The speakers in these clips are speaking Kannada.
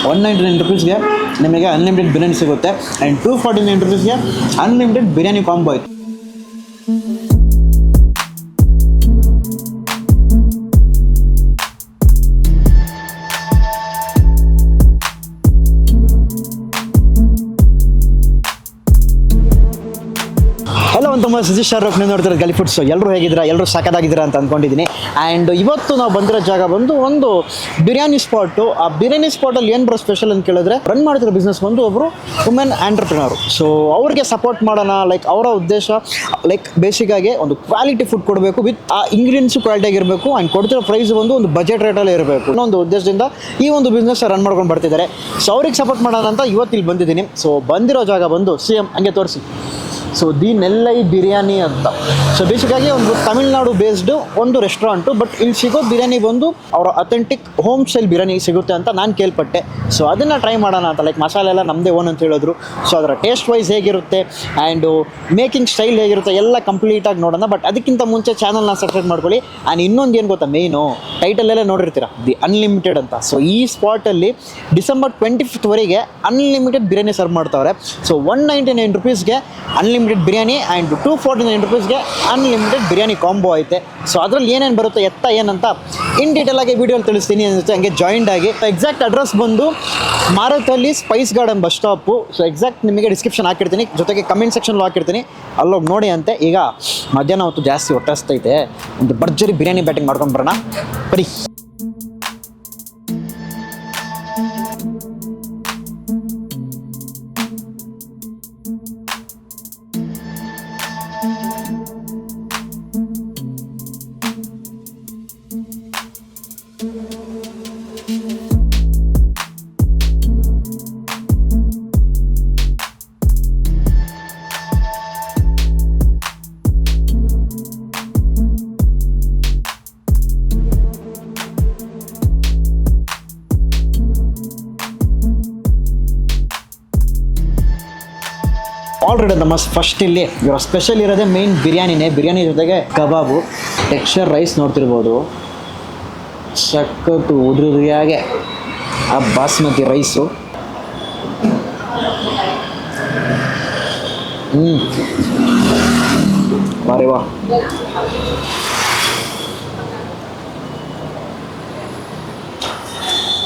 199 ರುಪೀಸ್ಗೆ ನಿಮಗೆ ಅನ್ಲಿಮಿಟೆಡ್ ಬಿರಿಯಾನಿ ಸಿಗುತ್ತೆ ಆ್ಯಂಡ್ 249 ರುಪೀಸ್ಗೆ ಅನ್ಲಿಮಿಟೆಡ್ ಬಿರಿಯಾನಿ ಕಾಂಬೋ ಆಯಿತು. ಹಲೋ ತುಂಬ ಸತೀಶ್ ಶಾರುಖ್ ನೀವು ನೋಡ್ತಿರೋ ಗಲಿ ಫುಡ್ಸು. ಎಲ್ಲರೂ ಹೇಗಿದ್ದೀರಾ? ಎಲ್ಲರೂ ಸಾಕಾಗಿದ್ದೀರಾ ಅಂತ ಅಂದ್ಕೊಂಡಿದ್ದೀನಿ. ಆ್ಯಂಡ್ ಇವತ್ತು ನಾವು ಬಂದಿರೋ ಜಾಗ ಬಂದು ಒಂದು ಬಿರಿಯಾನಿ ಸ್ಪಾಟು. ಆ ಬಿರಿಯಾನಿ ಸ್ಪಾಟಲ್ಲಿ ಏನು ಬರೋ ಸ್ಪೆಷಲ್ ಅಂತ ಕೇಳಿದ್ರೆ, ರನ್ ಮಾಡ್ತಿರೋ ಬಿಸ್ನೆಸ್ ಬಂದು ಒಬ್ಬರು ವುಮೆನ್ ಆಂಟ್ರಪ್ರಿನರು. ಸೊ ಅವ್ರಿಗೆ ಸಪೋರ್ಟ್ ಮಾಡೋಣ, ಲೈಕ್ ಅವರ ಉದ್ದೇಶ ಲೈಕ್ ಬೇಸಿಕ್ಕಾಗಿ ಒಂದು ಕ್ವಾಲಿಟಿ ಫುಡ್ ಕೊಡಬೇಕು, ವಿತ್ ಆ ಇಂಗ್ರೀಡಿಯೆಂಟ್ಸು ಕ್ವಾಲಿಟಿಯಾಗಿರಬೇಕು ಆ್ಯಂಡ್ ಕೊಡ್ತಿರೋ ಪ್ರೈಸ್ ಬಂದು ಒಂದು ಬಜೆಟ್ ರೇಟಲ್ಲೇ ಇರಬೇಕು ಅನ್ನೋ ಉದ್ದೇಶದಿಂದ ಈ ಒಂದು ಬಿಸ್ನೆಸ್ ರನ್ ಮಾಡ್ಕೊಂಡು ಬರ್ತಿದ್ದಾರೆ. ಸೊ ಅವ್ರಿಗೆ ಸಪೋರ್ಟ್ ಮಾಡೋಣ ಅಂತ ಇವತ್ತು ಇಲ್ಲಿ ಬಂದಿದ್ದೀನಿ. ಸೊ ಬಂದಿರೋ ಜಾಗ ಬಂದು CM ಹಂಗೆ ತೋರಿಸಿ. ಸೊ ದಿ ನೆಲ್ಲೈ ಬಿರಿಯಾನಿ ಅಂತ. ಸೊ ಬೇಸಿಕ್ಕಾಗಿ ಒಂದು ತಮಿಳ್ನಾಡು ಬೇಸ್ಡು ಒಂದು ರೆಸ್ಟೋರೆಂಟು, ಬಟ್ ಇಲ್ಲಿ ಸಿಗೋ ಬಿರಿಯಾನಿ ಬಂದು ಅವರ ಅಥೆಂಟಿಕ್ ಹೋಮ್ ಸ್ಟೈಲ್ ಬಿರಿಯಾನಿ ಸಿಗುತ್ತೆ ಅಂತ ನಾನು ಕೇಳ್ಪಟ್ಟೆ. ಸೊ ಅದನ್ನು ಟ್ರೈ ಮಾಡೋಣ ಅಂತ, ಲೈಕ್ ಮಸಾಲೆ ಎಲ್ಲ ನಮ್ಮದೇ ಓನ್ ಅಂತ ಹೇಳಿದ್ರು. ಸೊ ಅದರ ಟೇಸ್ಟ್ ವೈಸ್ ಹೇಗಿರುತ್ತೆ ಆ್ಯಂಡ್ ಮೇಕಿಂಗ್ ಸ್ಟೈಲ್ ಹೇಗಿರುತ್ತೆ ಎಲ್ಲ ಕಂಪ್ಲೀಟಾಗಿ ನೋಡೋಣ. ಬಟ್ ಅದಕ್ಕಿಂತ ಮುಂಚೆ ಚಾನಲ್ನ ಸಬ್ಸ್ಕ್ರೈಬ್ ಮಾಡ್ಕೊಳ್ಳಿ. ಆ್ಯಂಡ್ ಇನ್ನೊಂದು ಏನು ಗೊತ್ತಾ, ಮೇಯ್ನು ಟೈಟಲ್ಲೆಲ್ಲ ನೋಡಿರ್ತೀರ, ದಿ ಅನ್ಲಿಮಿಟೆಡ್ ಅಂತ. ಸೊ ಈ ಸ್ಪಾಟಲ್ಲಿ December 25th unlimited biryani serve ಮಾಡ್ತಾವ್ರೆ. ಸೊ 199 ರುಪೀಸ್ಗೆ ಅನ್ಲಿಮಿಟೆಡ್ ಬಿರಿಯಾನಿ ಆ್ಯಂಡ್ 249 ರುಪೀಸ್ಗೆ ಅನ್ಲಿಮಿಟೆಡ್ ಬಿರಿಯಾನಿ ಕಾಂಬೋ ಐತೆ. ಸೊ ಅದರಲ್ಲಿ ಏನೇನು ಬರುತ್ತೆ ಏನಂತ ಇನ್ ಡೀಟೇಲ್ ಆಗಿ ವೀಡಿಯೋಲಿ ತಿಳಿಸ್ತೀನಿ ಅನಿಸುತ್ತೆ. ಹಂಗೆ ಜಾಯಿಂಟ್ ಆಗಿ ಎಕ್ಸಾಕ್ಟ್ ಅಡ್ರೆಸ್ ಬಂದು Marathahalli Spice Garden bus stop. So exact ನಿಮಗೆ ಡಿಸ್ಕ್ರಿಪ್ಷನ್ ಹಾಕಿರ್ತೀನಿ, ಜೊತೆಗೆ ಕಮೆಂಟ್ ಸೆಕ್ಷನ್ಲು ಹಾಕಿರ್ತೀನಿ, ಅಲ್ಲೋಗಿ ನೋಡಿ ಅಂತೆ. ಈಗ ಮಧ್ಯಾಹ್ನ ಹೊತ್ತು ಜಾಸ್ತಿ ಹೊಟ್ಟೆ ಹಸ್ತೈತೆ, ಒಂದು ಭರ್ಜರಿ ಬಿರಿಯಾನಿ ಬ್ಯಾಟಿಂಗ್ ಮಾಡ್ಕೊಂಡು ಬರೋಣ ಬರೀ. ಆಲ್ರೆಡಿ ನಮ್ಮ ಫಸ್ಟ್ ಇಲ್ಲಿ ಇವರ ಸ್ಪೆಷಲ್ ಇರೋದೇ ಮೇನ್ ಬಿರಿಯಾನಿನೇ. ಬಿರಿಯಾನಿ ಜೊತೆಗೆ ಕಬಾಬು, ಟೆಕ್ಸ್ಚರ್ ರೈಸ್ ನೋಡ್ತಿರ್ಬೋದು, ಸಖತ್ತು ಉದುರಿಯಾಗೆ ಆ ಬಾಸ್ಮತಿ ರೈಸು. ವಾರೆ ವಾ.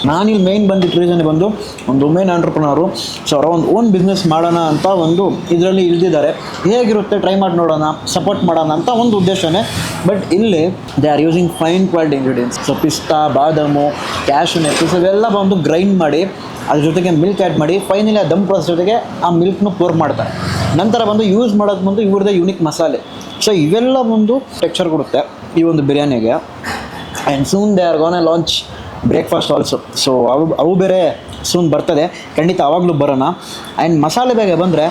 ನಾನಿಲ್ಲಿ ಮೇಯ್ನ್ ಬಂದಿದ್ದ ರೀಸನ್ ಬಂದು ಒಂದು ವುಮೆನ್ ಆಂಟ್ರಪ್ರನರು. ಸೊ ಅವರ ಒಂದು ಓನ್ ಬಿಸ್ನೆಸ್ ಮಾಡೋಣ ಅಂತ ಒಂದು ಇದರಲ್ಲಿ ಇಳಿದಿದ್ದಾರೆ. ಹೇಗಿರುತ್ತೆ ಟ್ರೈ ಮಾಡಿ ನೋಡೋಣ, ಸಪೋರ್ಟ್ ಮಾಡೋಣ ಅಂತ ಒಂದು ಉದ್ದೇಶನೇ. ಬಟ್ ಇಲ್ಲಿ they are using fine quality ingredients. So ಪಿಸ್ತಾ, ಬಾದಾಮು, ಕ್ಯಾಶು ನಟ್ಸ್ ಇವೆಲ್ಲ ಬಂದು ಗ್ರೈಂಡ್ ಮಾಡಿ ಅದ್ರ ಜೊತೆಗೆ ಮಿಲ್ಕ್ ಆ್ಯಡ್ ಮಾಡಿ ಫೈನಲಿ ಆ ದಮ್ ಪ್ರಾಸೆಸ್ ಜೊತೆಗೆ ಆ ಮಿಲ್ಕ್ನ ಪೋರ್ ಮಾಡ್ತಾರೆ. ನಂತರ ಬಂದು ಯೂಸ್ ಮಾಡೋದು ಬಂದು ಇವ್ರದ್ದೇ ಯೂನಿಕ್ ಮಸಾಲೆ. ಸೊ ಇವೆಲ್ಲ ಬಂದು ಟೆಕ್ಸ್ಚರ್ ಕೊಡುತ್ತೆ ಈ ಒಂದು ಬಿರಿಯಾನಿಗೆ. And soon they are gonna launch breakfast also. So ಅವು ಬೇರೆ ಸೂನ್ ಬರ್ತದೆ, ಖಂಡಿತ ಆವಾಗಲೂ ಬರೋಣ. ಆ್ಯಂಡ್ ಮಸಾಲೆ ಬೇಗ ಬಂದರೆ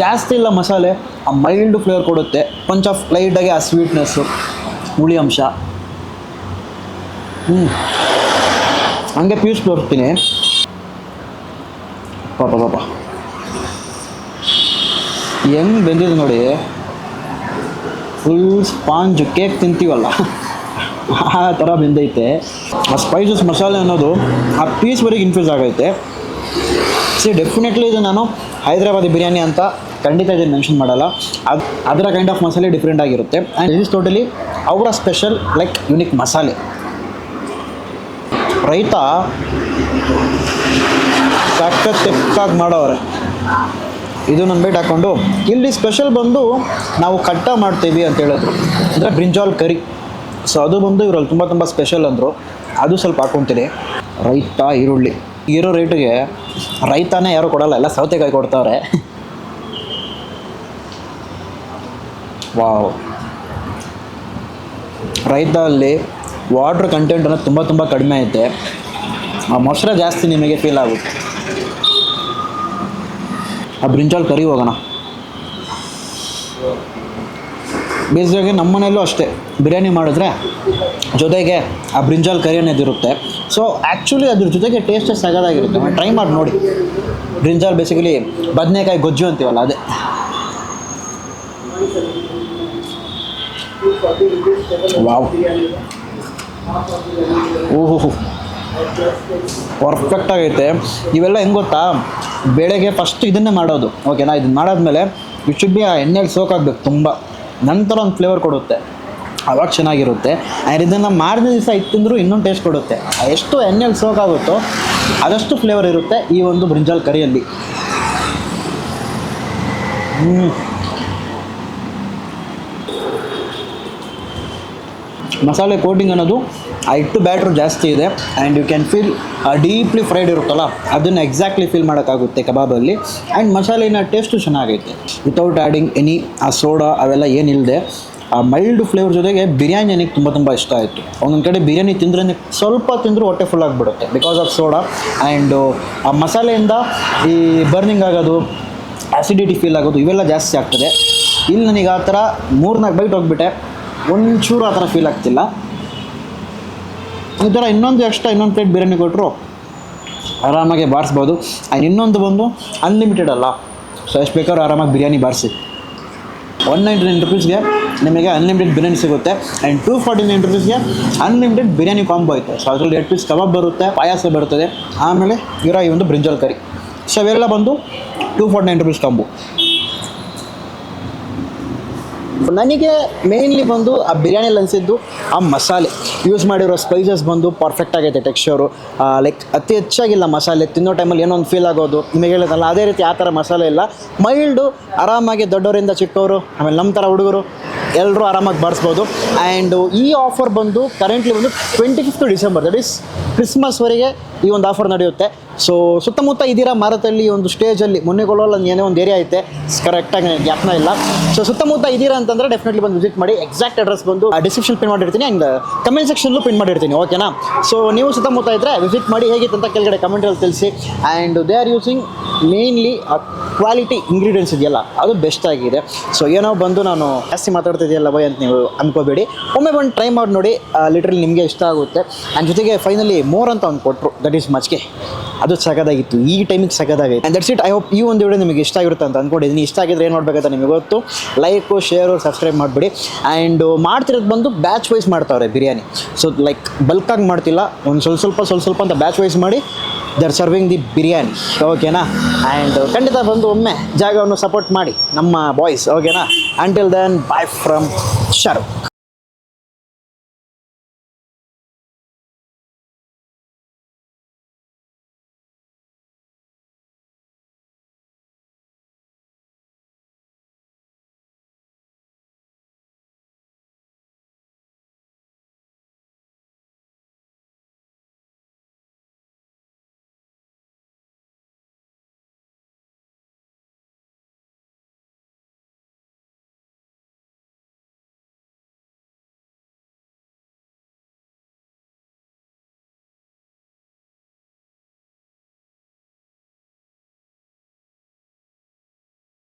ಜಾಸ್ತಿ ಇಲ್ಲ ಮಸಾಲೆ, ಆ ಮೈಲ್ಡ್ ಫ್ಲೇವರ್ ಕೊಡುತ್ತೆ, ಕೊಂಚ ಲೈಟಾಗಿ ಆ ಸ್ವೀಟ್ನೆಸ್ಸು, ಹುಳಿ ಅಂಶ. ಹಂಗೆ ಪೀಸ್ ತೋರಿಸ್ತೀನಿ. ಪಾಪ ಹೆಂಗೆ ಬೆಂದಿದೆ ನೋಡಿ, ಫುಲ್ ಸ್ಪಾಂಜ್ ಕೇಕ್ ತಿಂತೀವಲ್ಲ ಆ ಥರ ಬೆಂದೈತೆ. ಆ ಸ್ಪೈಸಸ್ ಮಸಾಲೆ ಅನ್ನೋದು ಆ ಪೀಸ್ವರೆಗೆ ಇನ್ಫ್ಯೂಸ್ ಆಗೈತೆ. ಡೆಫಿನೆಟ್ಲಿ ಇದು ನಾನು ಹೈದರಾಬಾದಿ ಬಿರಿಯಾನಿ ಅಂತ ಖಂಡಿತ ಇದನ್ನು ಮೆನ್ಷನ್ ಮಾಡಲ್ಲ. ಅದರ ಕೈಂಡ್ ಆಫ್ ಮಸಾಲೆ ಡಿಫ್ರೆಂಟ್ ಆಗಿರುತ್ತೆ. ಆ್ಯಂಡ್ ಇಸ್ ಟೋಟಲಿ ಅವರ ಸ್ಪೆಷಲ್ ಲೈಕ್ ಯುನಿಕ್ ಮಸಾಲೆ. ರೈತ ಸಕ್ಕತ್ತಾಗಿ ಮಾಡೋರೆ. ಇದು ನನ್ನ ಬೈಟ್ ಹಾಕ್ಕೊಂಡು ಇಲ್ಲಿ ಸ್ಪೆಷಲ್ ಬಂದು ನಾವು ಕಟ್ಟ ಮಾಡ್ತೀವಿ ಅಂತ ಹೇಳಿದ್ರು, ಅಂದರೆ ಬ್ರಿಂಜಾಲ್ ಕರಿ. ಸೊ ಅದು ಬಂದು ಇವರಲ್ಲಿ ತುಂಬ ಸ್ಪೆಷಲ್ ಅಂದರು. ಅದು ಸ್ವಲ್ಪ ಹಾಕ್ಕೊತೀನಿ. ರೈತ, ಈರುಳ್ಳಿ ಇರೋ ರೇಟಿಗೆ ರೈತಾನೇ ಯಾರೂ ಕೊಡಲ್ಲ, ಎಲ್ಲ ಸೌತೆಕಾಯಿ ಕೊಡ್ತಾವ್ರೆ. ವಾವ್. ರೈತ ಅಲ್ಲಿ ವಾಟ್ರ್ ಕಂಟೆಂಟ್ ಅನ್ನೋದು ತುಂಬ ಕಡಿಮೆ ಐತೆ. ಆ ಮೊಸರು ಜಾಸ್ತಿ ನಿಮಗೆ ಫೀಲ್ ಆಗುತ್ತೆ. ಆ ಬ್ರಿಂಜಾಲ್ ಕರಿ ಹೋಗೋಣ. ಬೇಸಿಗೆ ನಮ್ಮ ಮನೆಯಲ್ಲೂ ಅಷ್ಟೇ ಬಿರಿಯಾನಿ ಮಾಡಿದ್ರೆ ಜೊತೆಗೆ ಆ ಬ್ರಿಂಜಾಲ್ ಕರಿ ಅನ್ನೋದಿರುತ್ತೆ. ಸೊ ಆ್ಯಕ್ಚುಲಿ ಅದ್ರ ಜೊತೆಗೆ ಟೇಸ್ಟೇ ಸಗದಾಗಿರುತ್ತೆ. ಟ್ರೈ ಮಾಡಿ ನೋಡಿ. ಬ್ರಿಂಜಾಲ್ ಬೇಸಿಕಲಿ ಬದನೆಕಾಯಿ ಗೊಜ್ಜು ಅಂತೀವಲ್ಲ ಅದೇ. ವಾವ್. ಓಹೋ ಪರ್ಫೆಕ್ಟ್ ಆಗೈತೆ. ಇವೆಲ್ಲ ಹೆಂಗೆ ಗೊತ್ತಾ, ಬೆಳಗ್ಗೆ ಫಸ್ಟ್ ಇದನ್ನೇ ಮಾಡೋದು, ಓಕೆನಾ. ಇದನ್ನ ಮಾಡಾದ್ಮೇಲೆ ಇಟ್ ಶುಡ್ ಬಿ ಆ ಎಣ್ಣೆಲಿ ಸೋಕ್ ಆಗಬೇಕು ತುಂಬ, ನಂತರ ಒಂದು ಫ್ಲೇವರ್ ಕೊಡುತ್ತೆ, ಅವಾಗ ಚೆನ್ನಾಗಿರುತ್ತೆ. ಆ್ಯಂಡ್ ಇದನ್ನು ಮಾರನೇ ದಿವಸ ಇತ್ತಿಂದ್ರೂ ಇನ್ನೊಂದು ಟೇಸ್ಟ್ ಕೊಡುತ್ತೆ. ಎಷ್ಟು ಎಣ್ಣೆಲಿ ಸೋಕ್ ಆಗುತ್ತೋ ಅದಷ್ಟು ಫ್ಲೇವರ್ ಇರುತ್ತೆ ಈ ಒಂದು ಬ್ರಿಂಜಾಲ್ ಕರಿಯಲ್ಲಿ. ಮಸಾಲೆ ಕೋಟಿಂಗ್ ಅನ್ನೋದು ಆ ಹಿಟ್ಟು ಬ್ಯಾಟ್ರು ಜಾಸ್ತಿ ಇದೆ. And you can feel deeply fried ಇರುತ್ತಲ್ಲ, ಅದನ್ನು ಎಕ್ಸಾಕ್ಟ್ಲಿ ಫೀಲ್ ಮಾಡೋಕ್ಕಾಗುತ್ತೆ ಕಬಾಬಲ್ಲಿ. ಆ್ಯಂಡ್ ಮಸಾಲೆನ ಟೇಸ್ಟು ಚೆನ್ನಾಗೈತೆ, ವಿತೌಟ್ ಆ್ಯಡಿಂಗ್ ಎನಿ ಆ ಸೋಡಾ ಅವೆಲ್ಲ ಏನಿಲ್ಲದೆ. ಆ ಮೈಲ್ಡ್ ಫ್ಲೇವರ್ ಜೊತೆಗೆ ಬಿರಿಯಾನಿ ನನಗೆ ತುಂಬ ಇಷ್ಟ ಆಯಿತು. ಒಂದೊಂದು ಕಡೆ ಬಿರಿಯಾನಿ ತಿಂದ್ರೆ ಸ್ವಲ್ಪ ತಿಂದರೂ ಹೊಟ್ಟೆ ಫುಲ್ ಆಗಿಬಿಡುತ್ತೆ ಬಿಕಾಸ್ ಆಫ್ ಸೋಡಾ. ಆ್ಯಂಡು ಆ ಮಸಾಲೆಯಿಂದ ಈ ಬರ್ನಿಂಗ್ ಆಗೋದು, ಆ್ಯಸಿಡಿಟಿ ಫೀಲ್ ಆಗೋದು ಇವೆಲ್ಲ ಜಾಸ್ತಿ ಆಗ್ತದೆ. ಇಲ್ಲಿ ನನಗೆ ಆ ಥರ 3-4 ಬೈಟ್ ಹೋಗ್ಬಿಟ್ಟೆ, ಒಂಚೂರು ಆ ಥರ ಫೀಲ್ ಆಗ್ತಿಲ್ಲ. ಈ ಥರ ಇನ್ನೊಂದು ಪ್ಲೇಟ್ ಬಿರಿಯಾನಿ ಕೊಟ್ಟರು ಆರಾಮಾಗಿ ಬಾರಿಸ್ಬೋದು. ಆ್ಯಂಡ್ ಇನ್ನೊಂದು ಬಂದು ಅನ್ಲಿಮಿಟೆಡ್ ಅಲ್ಲ, ಸೊ ಎಷ್ಟು ಬೇಕಾದ್ರೂ ಆರಾಮಾಗಿ ಬಿರಿಯಾನಿ ಬಾರಿಸಿ. 199 ರುಪೀಸ್ಗೆ ನಿಮಗೆ ಅನ್ಲಿಮಿಟೆಡ್ ಬಿರಿಯಾನಿ ಸಿಗುತ್ತೆ. ಆ್ಯಂಡ್ 249 ರುಪೀಸ್ಗೆ ಅನ್ಲಿಮಿಟೆಡ್ ಬಿರಿಯಾನಿ ಕಾಂಬೋ ಐತೆ. ಸೊ ಅದರಲ್ಲಿ 2 ಪೀಸ್ ಕಬಾಬ್ ಬರುತ್ತೆ, ಪಾಯಸ ಬರುತ್ತದೆ, ಆಮೇಲೆ ಈ ಒಂದು ಬ್ರಿಂಜಾಲ್ ಕರಿ. ಸೊ ಅವೆಲ್ಲ ಬಂದು 249 ರುಪೀಸ್ ಕಾಂಬೋ. ನನಗೆ ಮೇಯ್ನ್ಲಿ ಬಂದು ಆ ಬಿರಿಯಾನಿಯಲ್ಲಿ ಅನಿಸಿದ್ದು ಆ ಮಸಾಲೆ ಯೂಸ್ ಮಾಡಿರೋ ಸ್ಪೈಸಸ್ ಬಂದು ಪರ್ಫೆಕ್ಟ್ ಆಗೈತೆ. ಟೆಕ್ಸ್ಚರು ಲೈಕ್ ಅತಿ ಹೆಚ್ಚಾಗಿಲ್ಲ ಮಸಾಲೆ, ತಿನ್ನೋ ಟೈಮಲ್ಲಿ ಏನೋ ಒಂದು ಫೀಲ್ ಆಗೋದು ನಿಮಗೆ ಹೇಳೋದಲ್ಲ, ಅದೇ ರೀತಿ ಆ ಥರ ಮಸಾಲೆ ಇಲ್ಲ. ಮೈಲ್ಡು, ಆರಾಮಾಗಿ ದೊಡ್ಡವರಿಂದ ಚಿಕ್ಕವರು ಆಮೇಲೆ ನಮ್ಮ ಥರ ಹುಡುಗರು ಎಲ್ಲರೂ ಆರಾಮಾಗಿ ಬಾರಿಸ್ಬೋದು. ಆ್ಯಂಡ್ ಈ ಆಫರ್ ಬಂದು ಕರೆಂಟ್ಲಿ ಬಂದು 25th ಡಿಸೆಂಬರ್, ದಟ್ ಈಸ್ ಕ್ರಿಸ್ಮಸ್ವರೆಗೆ ಈ ಒಂದು ಆಫರ್ ನಡೆಯುತ್ತೆ. ಸೊ ಸುತ್ತಮುತ್ತ ಇದ್ದೀರಾ ಮಾರತಳ್ಳಿ ಒಂದು ಸ್ಟೇಜಲ್ಲಿ, ಮುನ್ನೆಗೊಳ್ಳೋಲ್ಲ ಏನೋ ಒಂದು ಏರಿಯಾ ಐತೆ, ಕರೆಕ್ಟಾಗಿ ಜ್ಞಾಪನ ಇಲ್ಲ. ಸೊ ಸುತ್ತಮುತ್ತ ಇದ್ದೀರಾ ಅಂತಂದರೆ ಡೆಫಿನೆಟ್ಲಿ ಬಂದು ವಿಸಿಟ್ ಮಾಡಿ. ಎಕ್ಸಾಕ್ಟ್ ಅಡ್ರೆಸ್ ಬಂದು ಡಿಸ್ಕ್ರಿಪ್ಷನ್ ಪಿನ್ ಮಾಡಿರ್ತೀನಿ ಆ್ಯಂಡ್ ಕಮೆಂಟ್ ಸೆಕ್ಷನ್ಲೂ ಪಿನ್ ಮಾಡಿರ್ತೀನಿ, ಓಕೆನಾ. ಸೊ ನೀವು ಸುತ್ತಮುತ್ತ ಇದ್ದರೆ ವಿಸಿಟ್ ಮಾಡಿ, ಹೇಗಿತ್ತು ಅಂತ ಕೆಳಗಡೆ ಕಮೆಂಟಲ್ಲಿ ತಿಳಿಸಿ. And they are using mainly quality ingredients ಇದೆಯಲ್ಲ ಅದು ಬೆಸ್ಟ್ ಆಗಿದೆ. ಸೊ ಏನೋ ಬಂದು ನಾನು ಜಾಸ್ತಿ ಮಾತಾಡ್ತಿದೆಯಲ್ಲ ಬೈ ಅಂತ ನೀವು ಅನ್ಕೋಬೇಡಿ, ಒಮ್ಮೆ ಬಂದು ಟ್ರೈ ಮಾಡಿ ನೋಡಿ, ಲಿಟ್ರಲಿ ನಿಮಗೆ ಇಷ್ಟ ಆಗುತ್ತೆ. ಆ್ಯಂಡ್ ಜೊತೆಗೆ ಫೈನಲಿ ಮೋರ್ ಅಂತ ಒಂದು ಕೊಟ್ಟರು, ದಟ್ ಈಸ್ ಮಚ್ಗೆ, ಅದು ಸಗದಾಗಿತ್ತು, ಈ ಟೈಮಿಗೆ ಸಗದಾಗಿತ್ತು. And that's it. I hope ಈ ಒಂದು ವಿಡಿಯೋ ನಿಮಗೆ ಇಷ್ಟ ಆಗಿರುತ್ತೆ ಅಂತ ಅಂದ್ಕೊಂಡಿದ್ದೀನಿ. ಇಷ್ಟ ಆಗಿದ್ರೆ ಏನು ಮಾಡಬೇಕಂತ ನಿಮಗೆ ಗೊತ್ತು, ಲೈಕು, ಶೇರು, ಸಬ್ಸ್ಕ್ರೈಬ್ ಮಾಡಿಬಿಡಿ. ಆ್ಯಂಡ್ ಮಾಡ್ತಿರೋದು ಬಂದು ಬ್ಯಾಚ್ ವೈಸ್ ಮಾಡ್ತಾವ್ರೆ ಬಿರಿಯಾನಿ. ಸೊ ಲೈಕ್ ಬಲ್ಕಾಗಿ ಮಾಡ್ತಿಲ್ಲ, ಒಂದು ಸ್ವಲ್ಪ ಅಂತ ಬ್ಯಾಚ್ ವೈಸ್ ಮಾಡಿ they are serving the biryani, ಓಕೆನಾ. ಆ್ಯಂಡ್ ಖಂಡಿತ ಬಂದು ಒಮ್ಮೆ ಜಾಗವನ್ನು ಸಪೋರ್ಟ್ ಮಾಡಿ ನಮ್ಮ ಬಾಯ್ಸ್, ಓಕೆನಾ. Until then bye from Shahrukh.